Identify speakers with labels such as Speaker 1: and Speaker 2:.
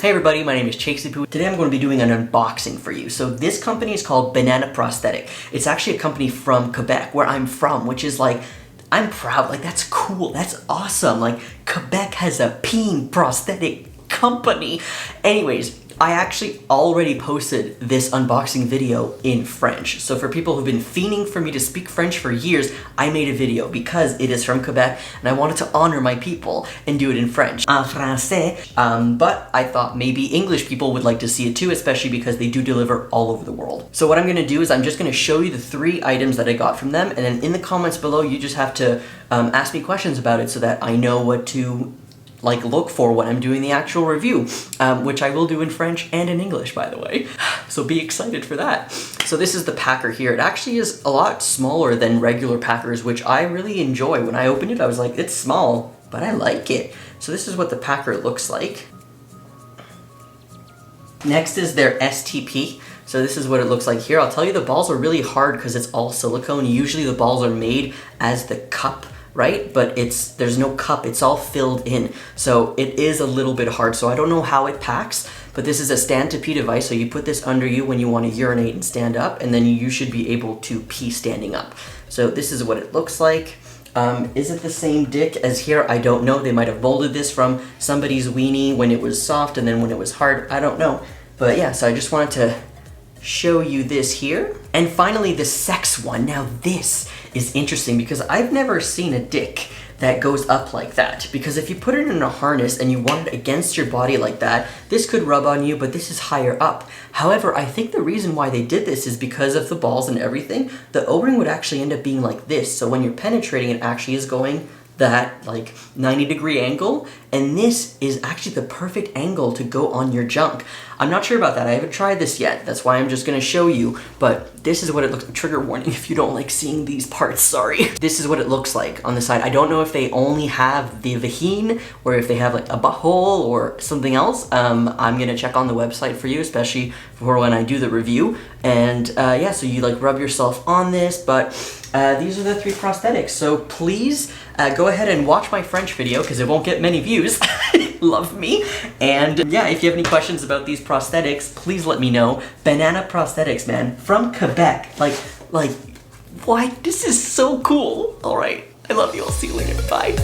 Speaker 1: Hey everybody, my name is Chakesy. Today I'm going to be doing an unboxing for you. So this company is called Banana Prosthetic. It's actually a company from Quebec, where I'm from, which is like, I'm proud, like that's cool, that's awesome. Like Quebec has a peeing prosthetic company. Anyways, I actually already posted this unboxing video in French. So for people who've been fiending for me to speak French for years, I made a video because it is from Quebec and I wanted to honor my people and do it in French. En français. But I thought maybe English people would like to see it too, especially because they do deliver all over the world. So what I'm gonna do is I'm just gonna show you the 3 items that I got from them, and then in the comments below, you just have to ask me questions about it so that I know what to look for when I'm doing the actual review, which I will do in French and in English, by the way. So be excited for that. So this is the packer here. It actually is a lot smaller than regular packers, which I really enjoy. When I opened it, I was like, it's small, but I like it. So this is what the packer looks like. Next is their STP. So this is what it looks like here. I'll tell you, the balls are really hard because it's all silicone. Usually the balls are made as the cup, right? But there's no cup, it's all filled in. So it is a little bit hard. So I don't know how it packs, but this is a stand to pee device. So you put this under you when you want to urinate and stand up, and then you should be able to pee standing up. So this is what it looks like. Is it the same dick as here? I don't know. They might have molded this from somebody's weenie when it was soft and then when it was hard. I don't know. But yeah, so I just wanted to show you this here. And finally, the sex one. Now this is interesting because I've never seen a dick that goes up like that. Because if you put it in a harness and you want it against your body like that, this could rub on you, but this is higher up. However, I think the reason why they did this is because of the balls and everything. The O-ring would actually end up being like this. So when you're penetrating, it actually is going that like 90-degree angle, and this is actually the perfect angle to go on your junk. I'm not sure about that. I haven't tried this yet. That's why I'm just gonna show you, but this is what it looks like. Trigger warning if you don't like seeing these parts, sorry. This is what it looks like on the side. I don't know if they only have the vagine or if they have like a butthole or something else. I'm gonna check on the website for you, especially for when I do the review. And yeah, so you like rub yourself on this, but these are the 3 prosthetics. So please go ahead and watch my French video because it won't get many views. Love me. And yeah, if you have any questions about these prosthetics, please let me know. Banana Prosthetics, man, from Quebec. Like, what? This is so cool. All right, I love you. I'll see you later. Bye.